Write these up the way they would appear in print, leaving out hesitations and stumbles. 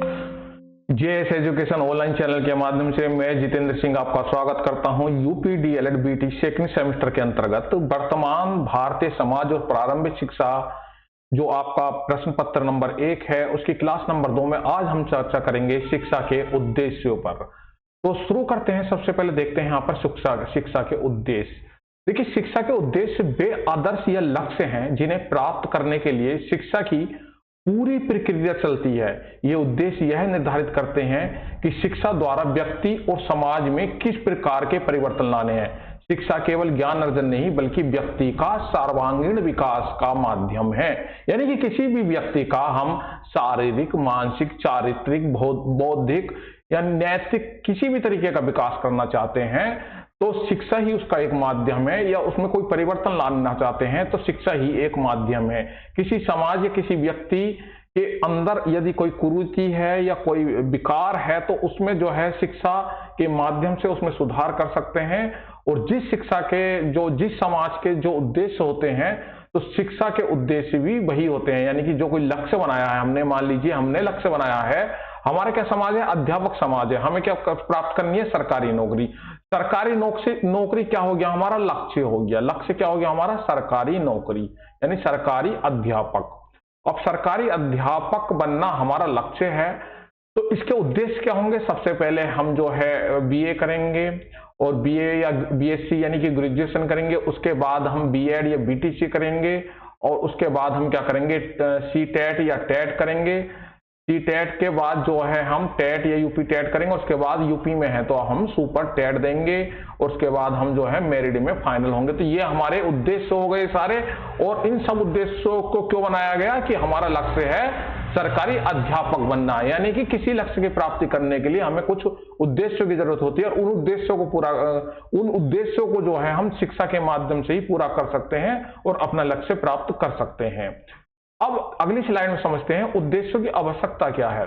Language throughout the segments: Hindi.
जेएस एजुकेशन ऑनलाइन चैनल के माध्यम से मैं जितेंद्र सिंह आपका स्वागत करता हूं। UP DElEd BT second semester के अंतर्गत वर्तमान भारतीय समाज और प्रारंभिक शिक्षा जो आपका प्रश्न पत्र नंबर 1 है उसकी क्लास नंबर 2 में आज हम चर्चा करेंगे शिक्षा के उद्देश्यों पर। तो शुरू करते हैं। सबसे पहले देखते हैं यहाँ पर शिक्षा के उद्देश्य। देखिए, शिक्षा के उद्देश्य वे आदर्श या लक्ष्य हैं जिन्हें प्राप्त करने के लिए शिक्षा की पूरी प्रक्रिया चलती है। ये उद्देश्य यह निर्धारित करते हैं कि शिक्षा द्वारा व्यक्ति और समाज में किस प्रकार के परिवर्तन लाने हैं। शिक्षा केवल ज्ञान अर्जन नहीं बल्कि व्यक्ति का सर्वांगीण विकास का माध्यम है। यानी कि किसी भी व्यक्ति का हम शारीरिक, मानसिक, चारित्रिक, बौद्धिक या नैतिक किसी भी तरीके का विकास करना चाहते हैं तो शिक्षा ही उसका एक माध्यम है, या उसमें कोई परिवर्तन लाना चाहते हैं तो शिक्षा ही एक माध्यम है। किसी समाज या किसी व्यक्ति के अंदर यदि कोई कुरीति है या कोई विकार है तो उसमें जो है शिक्षा के माध्यम से उसमें सुधार कर सकते हैं। और जिस शिक्षा के जिस समाज के जो उद्देश्य होते हैं तो शिक्षा के उद्देश्य भी वही होते हैं। यानी कि जो कोई लक्ष्य बनाया है हमने, मान लीजिए हमने लक्ष्य बनाया है, हमारा क्या समाज है, अध्यापक समाज है, हमें क्या प्राप्त करनी है, सरकारी नौकरी। सरकारी नौकरी क्या हो गया, हमारा लक्ष्य हो गया। लक्ष्य क्या हो गया हमारा, सरकारी नौकरी यानी सरकारी अध्यापक। अब सरकारी अध्यापक बनना हमारा लक्ष्य है तो इसके उद्देश्य क्या होंगे। सबसे पहले हम जो है बीए करेंगे और बीए या बीएससी यानी कि ग्रेजुएशन करेंगे। उसके बाद हम बीएड या बीटीसी करेंगे और उसके बाद हम क्या करेंगे, सीटेट या टेट करेंगे। टेट के बाद जो है हम टेट या यूपी टेट करेंगे। उसके बाद यूपी में है तो हम सुपर टेट देंगे और उसके बाद हम जो है मेरिट में फाइनल होंगे। तो ये हमारे उद्देश्य हो गए सारे। और इन सब उद्देश्यों को क्यों बनाया गया कि हमारा लक्ष्य है सरकारी अध्यापक बनना। यानी कि किसी लक्ष्य की प्राप्ति करने के लिए हमें कुछ उद्देश्यों की जरूरत होती है और उन उद्देश्यों को जो है हम शिक्षा के माध्यम से ही पूरा कर सकते हैं और अपना लक्ष्य प्राप्त कर सकते हैं। अब अगली स्लाइड में समझते हैं उद्देश्यों की आवश्यकता क्या है।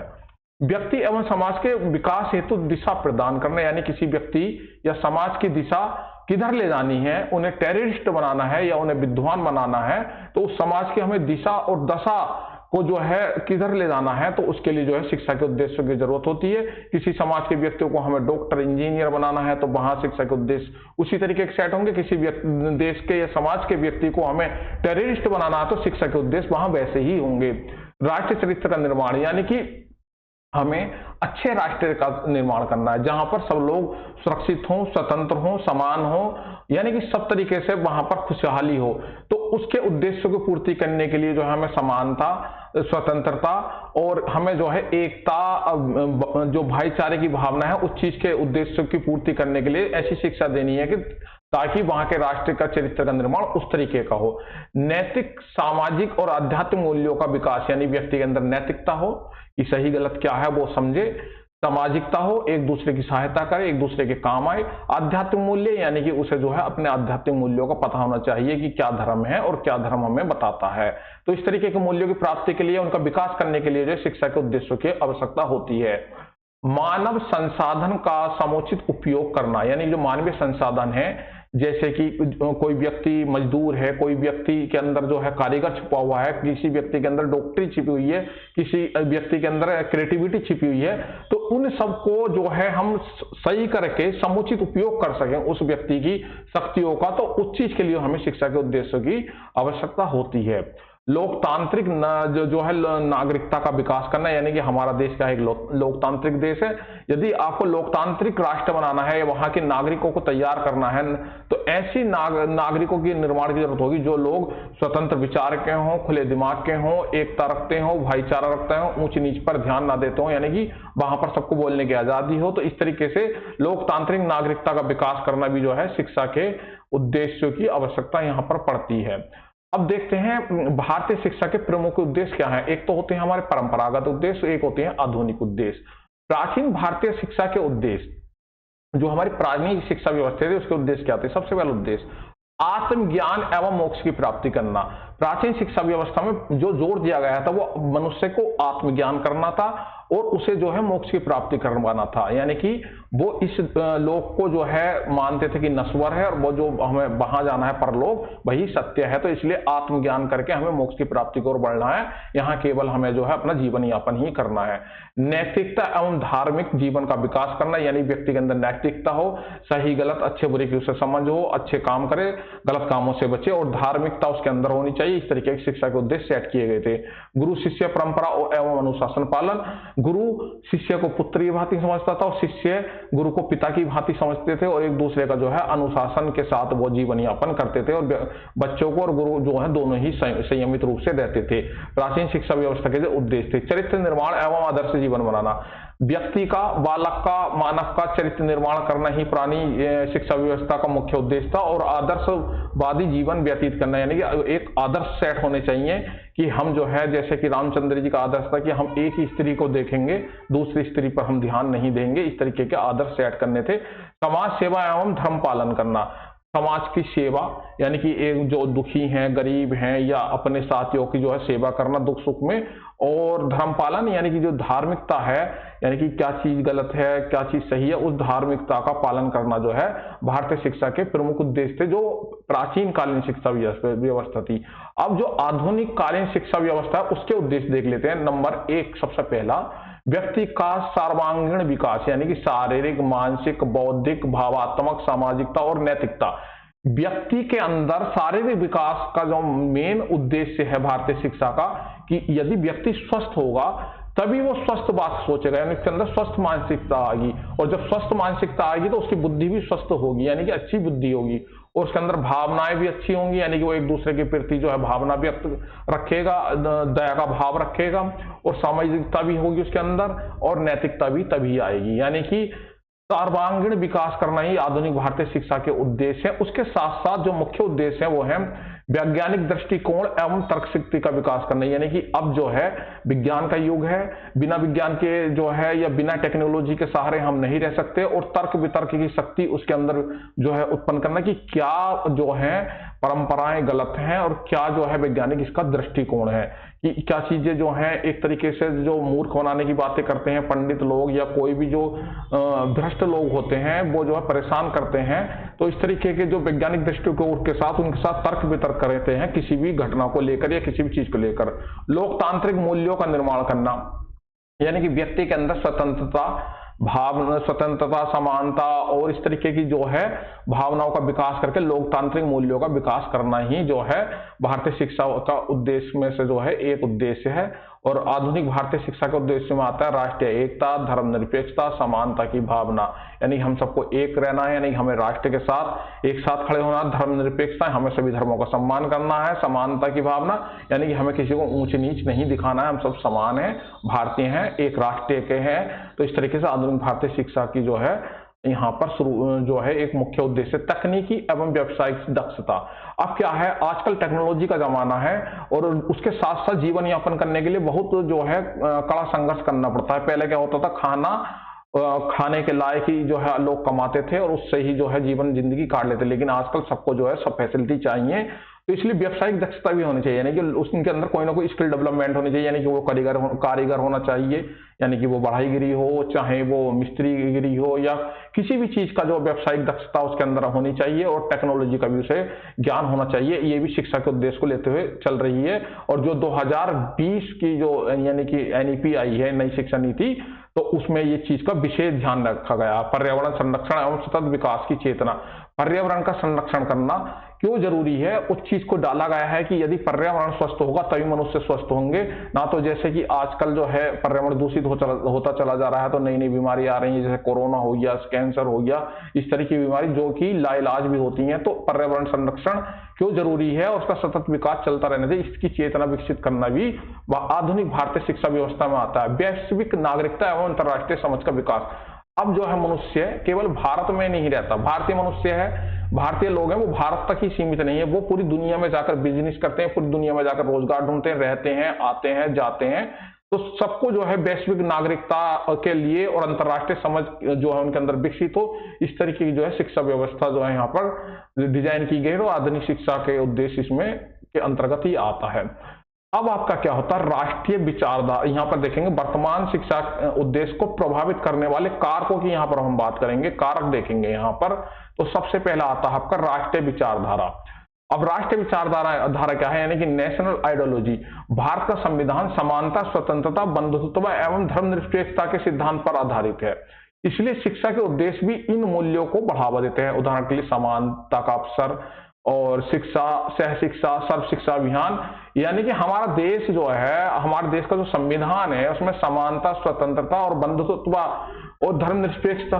व्यक्ति एवं समाज के विकास हेतु दिशा प्रदान करना, यानी किसी व्यक्ति या समाज की दिशा किधर ले जानी है, उन्हें टेररिस्ट बनाना है या उन्हें विद्वान बनाना है तो उस समाज की हमें दिशा और दशा को जो है किधर ले जाना है तो उसके लिए जो है शिक्षा के उद्देश्यों की जरूरत होती है। किसी समाज के व्यक्तियों को हमें डॉक्टर, इंजीनियर बनाना है तो वहां शिक्षा के उद्देश्य उसी तरीके के सेट होंगे। किसी देश के या समाज के व्यक्ति को हमें टेररिस्ट बनाना है तो शिक्षा के उद्देश्य वहां वैसे ही होंगे। राष्ट्र चरित्र का निर्माण, यानी कि हमें अच्छे राष्ट्र का निर्माण करना है जहां पर सब लोग सुरक्षित हों, स्वतंत्र हों, समान हों, यानी कि सब तरीके से वहां पर खुशहाली हो। तो उसके उद्देश्यों की पूर्ति करने के लिए जो है हमें समानता, स्वतंत्रता और हमें जो है एकता, जो भाईचारे की भावना है उस चीज के उद्देश्यों की पूर्ति करने के लिए ऐसी शिक्षा देनी है कि ताकि वहां के राष्ट्र का चरित्र का निर्माण उस तरीके का हो। नैतिक, सामाजिक और आध्यात्मिक मूल्यों का विकास, यानी व्यक्ति के अंदर नैतिकता हो कि सही गलत क्या है वो समझे, सामाजिकता हो, एक दूसरे की सहायता करे, एक दूसरे के काम आए। आध्यात्मिक मूल्य यानी कि उसे जो है अपने आध्यात्मिक मूल्यों का पता होना चाहिए कि क्या धर्म है और क्या धर्म हमें बताता है। तो इस तरीके के मूल्यों की प्राप्ति के लिए, उनका विकास करने के लिए जो शिक्षा के उद्देश्यों की आवश्यकता होती है। मानव संसाधन का समुचित उपयोग करना, यानी जो मानवीय संसाधन है जैसे कि कोई व्यक्ति मजदूर है, कोई व्यक्ति के अंदर जो है कारीगर छुपा हुआ है, किसी व्यक्ति के अंदर डॉक्टरी छिपी हुई है, किसी व्यक्ति के अंदर क्रिएटिविटी छिपी हुई है, तो उन सबको जो है हम सही करके समुचित उपयोग कर सकें उस व्यक्ति की शक्तियों का, तो उस चीज के लिए हमें शिक्षा के उद्देश्यों की आवश्यकता होती है। लोकतांत्रिक जो है नागरिकता का विकास करना, यानी कि हमारा देश का एक लोकतांत्रिक देश है। यदि आपको लोकतांत्रिक राष्ट्र बनाना है, वहां के नागरिकों को तैयार करना है तो ऐसी नागरिकों की निर्माण की जरूरत होगी जो लोग स्वतंत्र विचार के हों, खुले दिमाग के हों, एकता रखते हों, भाईचारा रखते हों, ऊंच नीच पर ध्यान ना देते हों, यानी कि वहां पर सबको बोलने की आजादी हो। तो इस तरीके से लोकतांत्रिक नागरिकता का विकास करना भी जो है शिक्षा के उद्देश्यों की आवश्यकता यहाँ पर पड़ती है। अब देखते हैं भारतीय शिक्षा के प्रमुख उद्देश्य क्या हैं। एक तो होते हैं हमारे परंपरागत उद्देश्य, एक होते हैं आधुनिक उद्देश्य। प्राचीन भारतीय शिक्षा के उद्देश्य, जो हमारी प्राचीन शिक्षा व्यवस्था थी उसके उद्देश्य क्या थे। सबसे पहला उद्देश्य आत्मज्ञान एवं मोक्ष की प्राप्ति करना। प्राचीन शिक्षा व्यवस्था में जो जोर दिया गया था वो मनुष्य को आत्मज्ञान करना था और उसे जो है मोक्ष की प्राप्ति करवाना था। यानी कि वो इस लोक को जो है मानते थे कि नश्वर है और वो जो हमें वहां जाना है परलोक वही सत्य है, तो इसलिए आत्मज्ञान करके हमें मोक्ष की प्राप्ति की ओर बढ़ना है। यहाँ केवल हमें जो है अपना जीवन यापन ही करना है। नैतिकता एवं धार्मिक जीवन का विकास करना, यानी व्यक्ति के अंदर नैतिकता हो, सही गलत अच्छे बुरे की उसे समझ हो, अच्छे काम करे, गलत कामों से बचे और धार्मिकता उसके अंदर होनी चाहिए। इस तरीके की शिक्षा के उद्देश्य सेट किए गए थे। गुरु शिष्य परंपरा एवं अनुशासन पालन, गुरु शिष्य को पुत्र की भांति समझता था और शिष्य गुरु को पिता की भांति समझते थे और एक दूसरे का जो है अनुशासन के साथ वो जीवन यापन करते थे और बच्चों को और गुरु जो है दोनों ही संयमित रूप से रहते थे। प्राचीन शिक्षा व्यवस्था के जो उद्देश्य थे, चरित्र निर्माण एवं आदर्श जीवन बनाना, व्यक्ति का, बालक का, मानव का चरित्र निर्माण करना ही पुरानी शिक्षा व्यवस्था का मुख्य उद्देश्य था और आदर्शवादी जीवन व्यतीत करना, यानी कि एक आदर्श सेट होने चाहिए कि हम जो है, जैसे कि रामचंद्र जी का आदर्श था कि हम एक ही स्त्री को देखेंगे, दूसरी स्त्री पर हम ध्यान नहीं देंगे, इस तरीके के आदर्श सेट करने थे। समाज सेवा एवं धर्म पालन करना, समाज की सेवा यानी कि एक जो दुखी हैं, गरीब हैं या अपने साथियों की जो है सेवा करना दुख सुख में, और धर्म पालन यानी कि जो धार्मिकता है, यानी कि क्या चीज गलत है क्या चीज सही है, उस धार्मिकता का पालन करना जो है भारतीय शिक्षा के प्रमुख उद्देश्य थे, जो प्राचीन कालीन शिक्षा व्यवस्था थी। अब जो आधुनिक कालीन शिक्षा व्यवस्था है उसके उद्देश्य देख लेते हैं। नंबर 1 सबसे पहला, व्यक्ति का सर्वांगीण विकास, यानी कि शारीरिक, मानसिक, बौद्धिक, भावात्मक, सामाजिकता और नैतिकता। व्यक्ति के अंदर शारीरिक विकास का जो मेन उद्देश्य है भारतीय शिक्षा का, कि यदि व्यक्ति स्वस्थ होगा तभी वो स्वस्थ बात सोचेगा, यानी उसके अंदर स्वस्थ मानसिकता आएगी और जब स्वस्थ मानसिकता आएगी तो उसकी बुद्धि भी स्वस्थ होगी, यानी कि अच्छी बुद्धि होगी और उसके अंदर भावनाएं भी अच्छी होंगी, यानी कि वो एक दूसरे के प्रति जो है भावना व्यक्त रखेगा, दया का भाव रखेगा और सामाजिकता भी होगी उसके अंदर और नैतिकता भी तभी आएगी। यानी कि सर्वांगीण विकास करना ही आधुनिक भारतीय शिक्षा के उद्देश्य है। उसके साथ साथ जो मुख्य उद्देश्य है वो है वैज्ञानिक दृष्टिकोण एवं तर्क शक्ति का विकास करना, यानी कि अब जो है विज्ञान का युग है, बिना विज्ञान के जो है या बिना टेक्नोलॉजी के सहारे हम नहीं रह सकते और तर्क वितर्क की शक्ति उसके अंदर जो है उत्पन्न करना कि क्या जो है परंपराएं गलत हैं और क्या जो है वैज्ञानिक इसका दृष्टिकोण है, कि क्या चीजें जो हैं एक तरीके से जो मूर्ख बनाने की बातें करते हैं पंडित लोग या कोई भी जो भ्रष्ट लोग होते हैं वो जो है परेशान करते हैं, तो इस तरीके के जो वैज्ञानिक दृष्टिकोण के साथ उनके साथ तर्क वितर्क करते हैं किसी भी घटना को लेकर या किसी भी चीज को लेकर। लोकतांत्रिक मूल्यों का निर्माण करना, यानी कि व्यक्ति के अंदर स्वतंत्रता, भावना, स्वतंत्रता, समानता और इस तरीके की जो है भावनाओं का विकास करके लोकतांत्रिक मूल्यों का विकास करना ही जो है भारतीय शिक्षा का उद्देश्य में से जो है एक उद्देश्य है। और आधुनिक भारतीय शिक्षा के उद्देश्य में आता है राष्ट्रीय एकता, धर्मनिरपेक्षता, समानता की भावना, यानी हम सबको एक रहना है, यानी हमें राष्ट्र के साथ एक साथ खड़े होना, धर्मनिरपेक्षता हमें सभी धर्मों का सम्मान करना है, समानता की भावना यानी कि हमें किसी को ऊंच नीच नहीं दिखाना है, हम सब समान हैं, भारतीय हैं, एक राष्ट्र के हैं। तो इस तरीके से आधुनिक भारतीय शिक्षा की जो है यहाँ पर जो है एक मुख्य उद्देश्य तकनीकी एवं व्यावसायिक दक्षता। अब क्या है, आजकल टेक्नोलॉजी का जमाना है और उसके साथ साथ जीवन यापन करने के लिए बहुत जो है कड़ा संघर्ष करना पड़ता है। पहले क्या होता था, खाने के लायक ही जो है लोग कमाते थे और उससे ही जो है जीवन जिंदगी काट लेते, लेकिन आजकल सबको जो है सब फैसिलिटी चाहिए, तो इसलिए व्यावसायिक दक्षता भी होनी चाहिए, यानी कि उसके अंदर कोई ना कोई स्किल डेवलपमेंट होनी चाहिए, यानी कि वो कारीगर होना चाहिए, यानी कि वो बढ़ाईगिरी हो, चाहे वो मिस्त्रीगिरी हो या किसी भी चीज का जो व्यावसायिक दक्षता उसके अंदर होनी चाहिए और टेक्नोलॉजी का भी उसे ज्ञान होना चाहिए। ये भी शिक्षा के उद्देश्य को लेते हुए चल रही है और जो 2020 की जो यानी कि NEP आई है, नई शिक्षा नीति, तो उसमें ये चीज का विशेष ध्यान रखा गया। पर्यावरण संरक्षण एवं सतत विकास की चेतना, पर्यावरण का संरक्षण करना क्यों जरूरी है, उस चीज को डाला गया है कि यदि पर्यावरण स्वस्थ होगा तभी मनुष्य स्वस्थ होंगे, ना तो जैसे कि आजकल जो है पर्यावरण दूषित होता चला जा रहा है तो नई नई बीमारी आ रही है, जैसे कोरोना हो गया, कैंसर हो गया, इस तरह की बीमारी जो कि लाइलाज भी होती हैं। तो पर्यावरण संरक्षण क्यों जरूरी है और उसका सतत विकास चलता रहने से इसकी चेतना विकसित करना भी आधुनिक भारतीय शिक्षा व्यवस्था में आता है। वैश्विक नागरिकता एवं अंतर्राष्ट्रीय समझ का विकास, अब जो है मनुष्य केवल भारत में नहीं रहता, भारतीय मनुष्य है, भारतीय लोग हैं, वो भारत तक ही सीमित नहीं है, वो पूरी दुनिया में जाकर बिजनेस करते हैं, पूरी दुनिया में जाकर रोजगार ढूंढते हैं, रहते हैं, आते हैं, जाते हैं। तो सबको जो है वैश्विक नागरिकता के लिए और अंतर्राष्ट्रीय समझ जो है उनके अंदर विकसित हो, इस तरीके की जो है शिक्षा व्यवस्था जो है यहाँ पर डिजाइन की गई है और आधुनिक शिक्षा के उद्देश्य इसमें के अंतर्गत ही आता है। अब आपका क्या होता है, राष्ट्रीय विचारधारा। यहाँ पर देखेंगे वर्तमान शिक्षा उद्देश्य को प्रभावित करने वाले कारकों की यहाँ पर हम बात करेंगे, कारक देखेंगे यहाँ पर। तो सबसे पहला आता है आपका राष्ट्रीय विचारधारा। अब राष्ट्रीय विचारधारा क्या है, यानी कि नेशनल आइडियोलॉजी। भारत का संविधान समानता, स्वतंत्रता, बंधुत्व एवं धर्मनिरपेक्षता के सिद्धांत पर आधारित है। इसलिए शिक्षा के उद्देश्य भी इन मूल्यों को बढ़ावा देते हैं। उदाहरण के लिए समानता का अवसर और शिक्षा, सह शिक्षा, सर्व शिक्षा अभियान। यानी कि हमारा देश जो है, हमारे देश का जो संविधान है उसमें समानता, स्वतंत्रता और बंधुत्व और धर्मनिरपेक्षता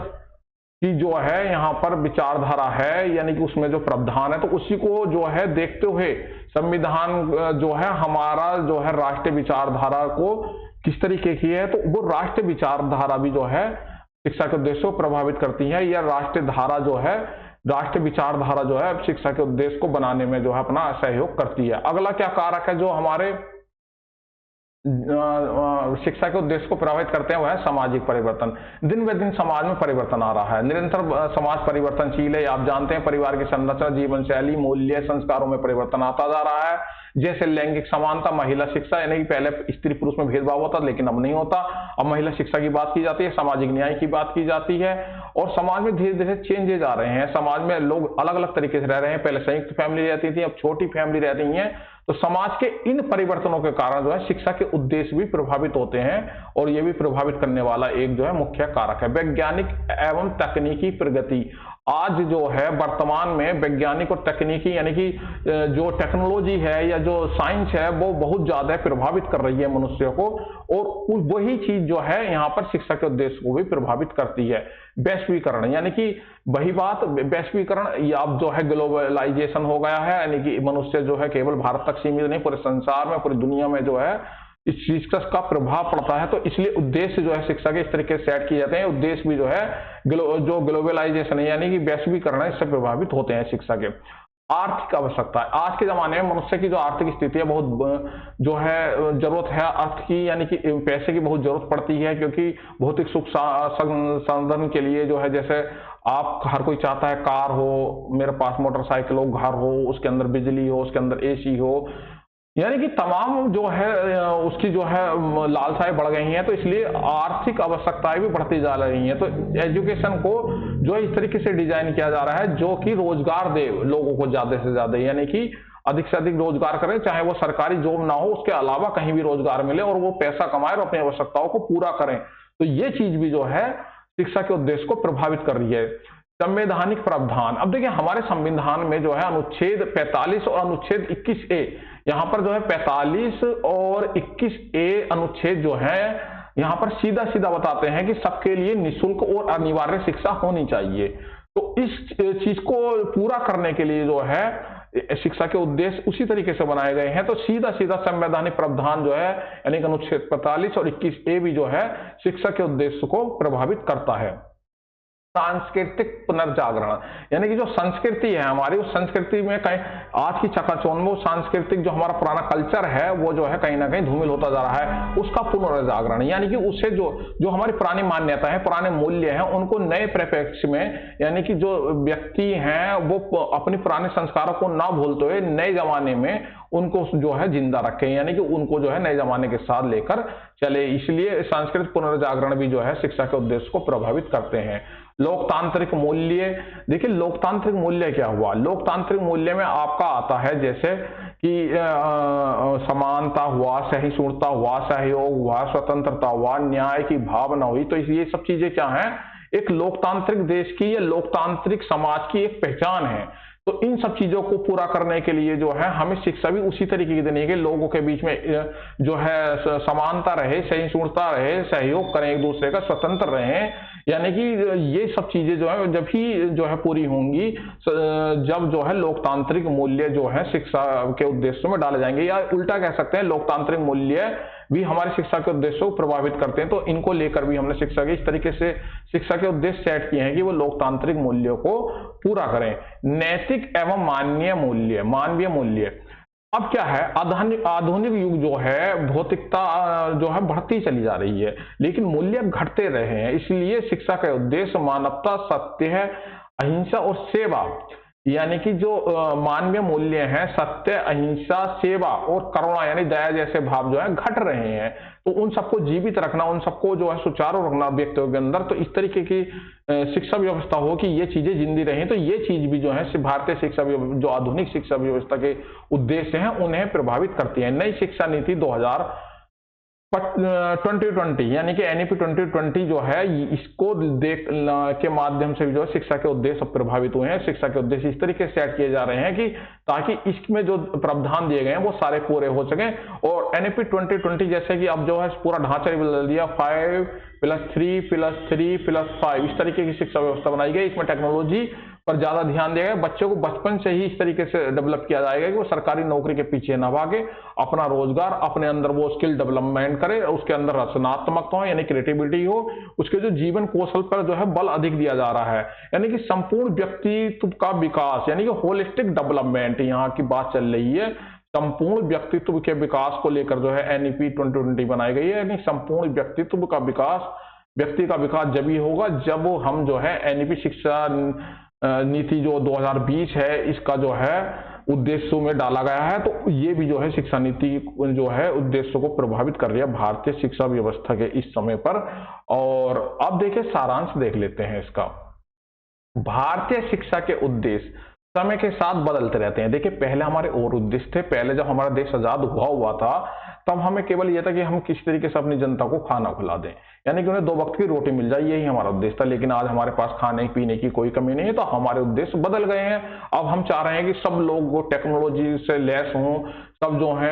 की जो है यहाँ पर विचारधारा है, यानी कि उसमें जो प्रावधान है, तो उसी को जो है देखते हुए संविधान जो है हमारा जो है राष्ट्रीय विचारधारा को किस तरीके की है, तो वो राष्ट्रीय विचारधारा भी जो है शिक्षा के उद्देश्य को प्रभावित करती है। या राष्ट्रीय धारा जो है, राष्ट्रीय विचारधारा जो है शिक्षा के उद्देश्य को बनाने में जो है अपना सहयोग करती है। अगला क्या कारक है जो हमारे शिक्षा के उद्देश्य को प्रभावित करते हैं, वह है सामाजिक परिवर्तन। दिन ब दिन समाज में परिवर्तन आ रहा है, निरंतर समाज परिवर्तनशील है। आप जानते हैं परिवार की संरचना, जीवन शैली, मूल्य, संस्कारों में परिवर्तन आता जा रहा है। जैसे लैंगिक समानता, महिला शिक्षा, यानी कि पहले स्त्री पुरुष में भेदभाव होता लेकिन अब नहीं होता। अब महिला शिक्षा की बात की जाती है, सामाजिक न्याय की बात की जाती है। और समाज में धीरे धीरे चेंजेज आ रहे हैं। समाज में लोग अलग अलग तरीके से रह रहे हैं। पहले संयुक्त फैमिली रहती थी, अब छोटी फैमिली रहती है। तो समाज के इन परिवर्तनों के कारण जो है शिक्षा के उद्देश्य भी प्रभावित होते हैं, और ये भी प्रभावित करने वाला एक जो है मुख्य कारक है वैज्ञानिक एवं तकनीकी प्रगति। आज जो है वर्तमान में वैज्ञानिक और तकनीकी, यानी कि जो टेक्नोलॉजी है या जो साइंस है वो बहुत ज्यादा प्रभावित कर रही है मनुष्य को, और वही चीज जो है यहाँ पर शिक्षा के उद्देश्य को भी प्रभावित करती है। वैश्वीकरण, यानी कि वही बात, वैश्वीकरण अब जो है ग्लोबलाइजेशन हो गया है, यानी कि मनुष्य जो है केवल भारत तक सीमित नहीं, पूरे संसार में, पूरी दुनिया में जो है इस चीज का प्रभाव पड़ता है। तो इसलिए उद्देश्य जो है शिक्षा के इस तरीके से सेट किए जाते हैं। उद्देश्य भी जो है जो ग्लोबलाइजेशन है, यानी कि वैश्वीकरण है, इससे प्रभावित होते हैं शिक्षा के। आर्थिक आवश्यकता है, आज के जमाने में मनुष्य की जो आर्थिक स्थिति है बहुत जो है जरूरत है अर्थ की, यानी कि पैसे की बहुत जरूरत पड़ती है, क्योंकि भौतिक सुख संसाधन के लिए जो है, जैसे आप हर कोई चाहता है कार हो, मेरे पास मोटरसाइकिल हो, घर हो, उसके अंदर बिजली हो, उसके अंदर एसी हो, यानी कि तमाम जो है उसकी जो है लालसाएं बढ़ गई हैं। तो इसलिए आर्थिक आवश्यकताएं भी बढ़ती जा रही हैं। तो एजुकेशन को जो है इस तरीके से डिजाइन किया जा रहा है जो कि रोजगार दे लोगों को ज्यादा से ज्यादा, यानी कि अधिक से अधिक रोजगार करें, चाहे वो सरकारी जॉब ना हो, उसके अलावा कहीं भी रोजगार मिले और वो पैसा कमाए और अपनी आवश्यकताओं को पूरा करें। तो ये चीज भी जो है शिक्षा के उद्देश्य को प्रभावित कर रही है। संवैधानिक प्रावधान, अब देखिए हमारे संविधान में जो है अनुच्छेद 45 और अनुच्छेद 21A, यहाँ पर जो है 45 और 21A अनुच्छेद जो है यहाँ पर सीधा सीधा बताते हैं कि सबके लिए निःशुल्क और अनिवार्य शिक्षा होनी चाहिए। तो इस चीज को पूरा करने के लिए जो है शिक्षा के उद्देश्य उसी तरीके से बनाए गए हैं। तो सीधा सीधा संवैधानिक प्रावधान जो है, यानी कि अनुच्छेद 45 और 21A भी जो है शिक्षा के उद्देश्य को प्रभावित करता है। सांस्कृतिक पुनर्जागरण, यानी कि जो संस्कृति है हमारी, उस संस्कृति में कहीं आज की चकाचौंध में सांस्कृतिक जो हमारा पुराना कल्चर है वो जो है कहीं ना कहीं धूमिल होता जा रहा है, उसका पुनर्जागरण, यानी कि उससे जो हमारी पुरानी मान्यता है, पुराने मूल्य हैं, उनको नए परिप्रेक्ष्य में, यानी कि जो व्यक्ति हैं वो अपने पुराने संस्कारों को ना भूलते हुए नए जमाने में उनको जो है जिंदा रखें, यानी कि उनको जो है नए जमाने के साथ लेकर चले। इसलिए सांस्कृतिक पुनर्जागरण भी जो है शिक्षा के उद्देश्य को प्रभावित करते हैं। लोकतांत्रिक मूल्य, देखिए लोकतांत्रिक मूल्य क्या हुआ, लोकतांत्रिक मूल्य में आपका आता है जैसे कि समानता हुआ, सहिष्णुता हुआ, सहयोग हुआ, स्वतंत्रता हुआ, न्याय की भावना हुई। तो ये सब चीजें क्या हैं, एक लोकतांत्रिक देश की या लोकतांत्रिक समाज की एक पहचान है। तो इन सब चीजों को पूरा करने के लिए जो है हमें शिक्षा भी उसी तरीके की देनी है कि लोगों के बीच में जो है समानता रहे, सहिष्णुता रहे, सहयोग करें एक दूसरे का, स्वतंत्र रहें, यानी कि ये सब चीजें जो है जब ही जो है पूरी होंगी जब जो है लोकतांत्रिक मूल्य जो है शिक्षा के उद्देश्यों में डाले जाएंगे, या उल्टा कह सकते हैं लोकतांत्रिक मूल्य भी हमारी शिक्षा के उद्देश्यों को प्रभावित करते हैं। तो इनको लेकर भी हमने शिक्षा के इस तरीके से शिक्षा के उद्देश्य सेट किए हैं कि वो लोकतांत्रिक मूल्यों को पूरा करें। नैतिक एवं मानवीय मूल्य, अब क्या है, आधुनिक युग जो है भौतिकता जो है बढ़ती चली जा रही है लेकिन मूल्य घटते रहे हैं। इसलिए शिक्षा का उद्देश्य मानवता, सत्य, अहिंसा और सेवा, यानी कि जो मानवीय मूल्य हैं, सत्य, अहिंसा, सेवा और करुणा यानी दया जैसे भाव जो है घट रहे हैं। तो उन सबको जीवित रखना, उन सबको जो है सुचारू रखना व्यक्तियों के अंदर, तो इस तरीके की शिक्षा व्यवस्था हो कि ये चीजें जिंदी रहें। तो ये चीज भी जो है भारतीय शिक्षा जो आधुनिक शिक्षा व्यवस्था के उद्देश्य हैं उन्हें प्रभावित करती है। नई शिक्षा नीति 2020 यानी कि एनईपी 2020 जो है इसको देख के माध्यम से जो है शिक्षा के उद्देश्य प्रभावित हुए हैं। शिक्षा के उद्देश्य इस तरीके से सेट किए जा रहे हैं कि ताकि इसमें जो प्रावधान दिए गए हैं वो सारे पूरे हो सकें। और एनईपी 2020 जैसे कि अब जो है पूरा ढांचा ही बदल दिया, 5+3+3+5 इस तरीके की शिक्षा व्यवस्था बनाई गई। इसमें टेक्नोलॉजी पर ज्यादा ध्यान दिया गया। बच्चों को बचपन से ही इस तरीके से डेवलप किया जाएगा कि वो सरकारी नौकरी के पीछे न भागे, अपना रोजगार, अपने अंदर वो स्किल डेवलपमेंट करे, उसके अंदर रचनात्मकता हो यानी क्रिएटिविटी हो, उसके जो जीवन कौशल पर जो है बल अधिक दिया जा रहा है। यानी कि संपूर्ण व्यक्तित्व का विकास यानी कि होलिस्टिक डेवलपमेंट यहाँ की बात चल रही है। संपूर्ण व्यक्तित्व के विकास को लेकर जो है एनईपी 2020 बनाई गई है। यानी संपूर्ण व्यक्तित्व का विकास, व्यक्ति का विकास जब ही होगा जब हम जो है एनईपी शिक्षा नीति जो 2020 है इसका जो है उद्देश्यों में डाला गया है। तो ये भी जो है शिक्षा नीति जो है उद्देश्यों को प्रभावित कर रही है भारतीय शिक्षा व्यवस्था के इस समय पर। और अब देखिए सारांश देख लेते हैं इसका। भारतीय शिक्षा के उद्देश्य समय के साथ बदलते रहते हैं। देखिए पहले हमारे और उद्देश्य थे। पहले जब हमारा देश आजाद हुआ था तब हमें केवल यह था कि हम किस तरीके से अपनी जनता को खाना खिला दें, यानी कि उन्हें 2 वक्त की रोटी मिल जाए, यही हमारा उद्देश्य था। लेकिन आज हमारे पास खाने पीने की कोई कमी नहीं है, तो हमारे उद्देश्य बदल गए हैं। अब हम चाह रहे हैं कि सब लोग टेक्नोलॉजी से लैस हों, सब जो है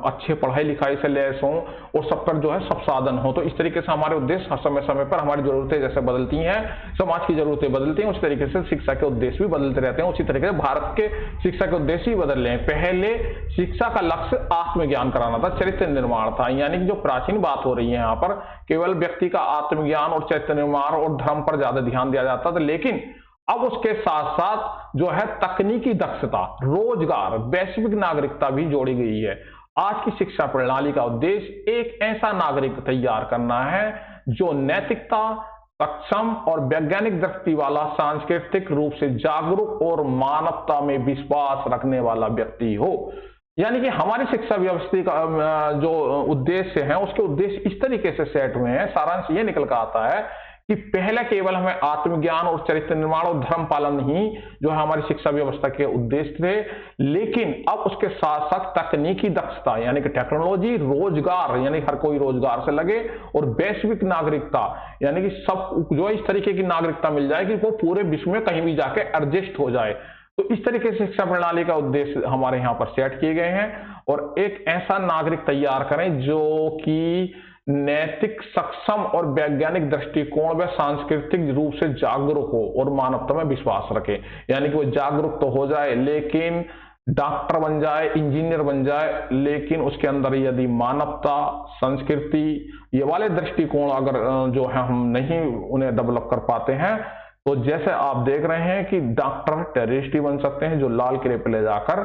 अच्छे पढ़ाई लिखाई से लैस हों और सब पर जो है सब साधन हो। तो इस तरीके से हमारे उद्देश्य समय समय पर हमारी जरूरतें जैसे बदलती हैं, समाज की जरूरतें बदलती हैं, उस तरीके से शिक्षा के उद्देश्य भी बदलते रहते हैं। उसी तरीके से भारत के शिक्षा के उद्देश्य ही बदल रहे हैं। पहले शिक्षा का लक्ष्य आत्मज्ञान कराना था, चरित्र निर्माण था। यानी कि जो प्राचीन बात हो रही है यहाँ पर केवल व्यक्ति का आत्मज्ञान और चरित्र निर्माण और धर्म पर ज्यादा ध्यान दिया जाता था। लेकिन अब उसके साथ साथ जो है तकनीकी दक्षता, रोजगार, वैश्विक नागरिकता भी जोड़ी गई है। आज की शिक्षा प्रणाली का उद्देश्य एक ऐसा नागरिक तैयार करना है जो नैतिकता, सक्षम और वैज्ञानिक दृष्टि वाला, सांस्कृतिक रूप से जागरूक और मानवता में विश्वास रखने वाला व्यक्ति हो। यानी कि हमारी शिक्षा व्यवस्था का जो उद्देश्य है उसके उद्देश्य इस तरीके से सेट हुए हैं। सारांश ये निकल कर आता है कि पहले केवल हमें आत्मज्ञान और चरित्र निर्माण और धर्म पालन ही जो है हमारी शिक्षा व्यवस्था के उद्देश्य थे। लेकिन अब उसके साथ साथ तकनीकी दक्षता यानी कि टेक्नोलॉजी, रोजगार यानी हर कोई रोजगार से लगे, और वैश्विक नागरिकता यानी कि सब जो इस तरीके की नागरिकता मिल जाए कि वो पूरे विश्व में कहीं भी जाके एडजस्ट हो जाए। तो इस तरीके से शिक्षा प्रणाली का उद्देश्य हमारे यहाँ पर सेट किए गए हैं। और एक ऐसा नागरिक तैयार करें जो कि नैतिक, सक्षम और वैज्ञानिक दृष्टिकोण व सांस्कृतिक रूप से जागरूक हो और मानवता में विश्वास रखे। यानी कि वो जागरूक तो हो जाए लेकिन डॉक्टर बन जाए, इंजीनियर बन जाए, लेकिन उसके अंदर यदि मानवता, संस्कृति ये वाले दृष्टिकोण अगर जो है हम नहीं उन्हें डेवलप कर पाते हैं तो जैसे आप देख रहे हैं कि डॉक्टर टेररिस्ट ही बन सकते हैं जो लाल किले पर ले जाकर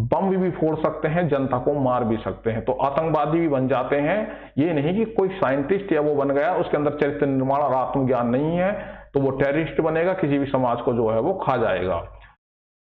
बम भी फोड़ सकते हैं, जनता को मार भी सकते हैं, तो आतंकवादी भी बन जाते हैं। ये नहीं कि कोई साइंटिस्ट या वो बन गया उसके अंदर चरित्र निर्माण और आत्मज्ञान नहीं है तो वो टेररिस्ट बनेगा, किसी भी समाज को जो है वो खा जाएगा।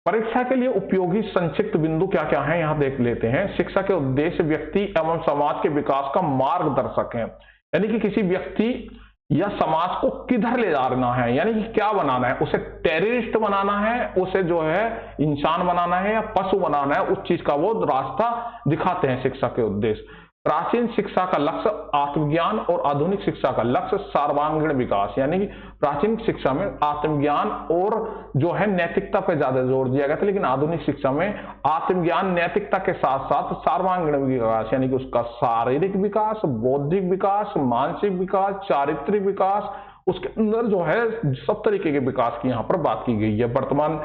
परीक्षा के लिए उपयोगी संक्षिप्त बिंदु क्या क्या है यहाँ देख लेते हैं। शिक्षा के उद्देश्य व्यक्ति एवं समाज के विकास का मार्गदर्शक है। यानी कि किसी व्यक्ति या समाज को किधर ले जाना है, यानी कि क्या बनाना है, उसे टेररिस्ट बनाना है, उसे जो है इंसान बनाना है या पशु बनाना है, उस चीज का वो रास्ता दिखाते हैं शिक्षा के उद्देश्य। प्राचीन शिक्षा का लक्ष्य आत्मज्ञान और आधुनिक शिक्षा का लक्ष्य सर्वांगीण विकास। यानी कि प्राचीन शिक्षा में आत्मज्ञान और जो है नैतिकता पर ज्यादा जोर दिया गया था, लेकिन आधुनिक शिक्षा में आत्मज्ञान, नैतिकता के साथ साथ सर्वांगीण विकास यानी कि उसका शारीरिक विकास, बौद्धिक विकास, मानसिक विकास, चारित्रिक विकास, उसके अंदर जो है सब तरीके के विकास की यहाँ पर बात की गई है। वर्तमान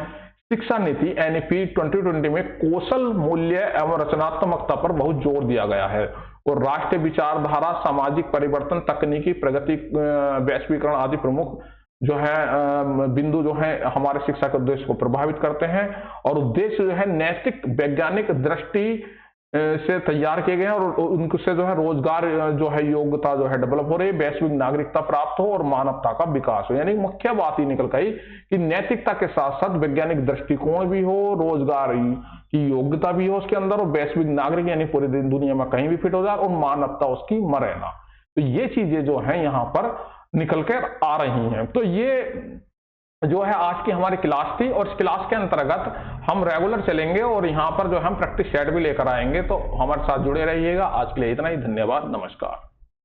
शिक्षा नीति एनईपी 2020 में कौशल, मूल्य एवं रचनात्मकता पर बहुत जोर दिया गया है और राष्ट्रीय विचारधारा, सामाजिक परिवर्तन, तकनीकी प्रगति, वैश्वीकरण आदि प्रमुख जो है बिंदु जो है हमारे शिक्षा के उद्देश्य को प्रभावित करते हैं। और उद्देश्य जो है नैतिक, वैज्ञानिक दृष्टि से तैयार किए गए हैं और उनसे जो है रोजगार जो है योग्यता जो है डेवलप हो रही है, वैश्विक नागरिकता प्राप्त हो और मानवता का विकास हो। यानी मुख्य बात ही निकल गई कि नैतिकता के साथ साथ वैज्ञानिक दृष्टिकोण भी हो, रोजगार की योग्यता भी हो उसके अंदर, और वैश्विक नागरिक यानी पूरी दुनिया में कहीं भी फिट हो जाए और मानवता उसकी मरे ना। तो ये चीजें जो है यहाँ पर निकल कर आ रही हैं। तो ये जो है आज की हमारी क्लास थी, और इस क्लास के अंतर्गत हम रेगुलर चलेंगे और यहाँ पर जो हम प्रैक्टिस सेट भी लेकर आएंगे। तो हमारे साथ जुड़े रहिएगा। आज के लिए इतना ही, धन्यवाद, नमस्कार।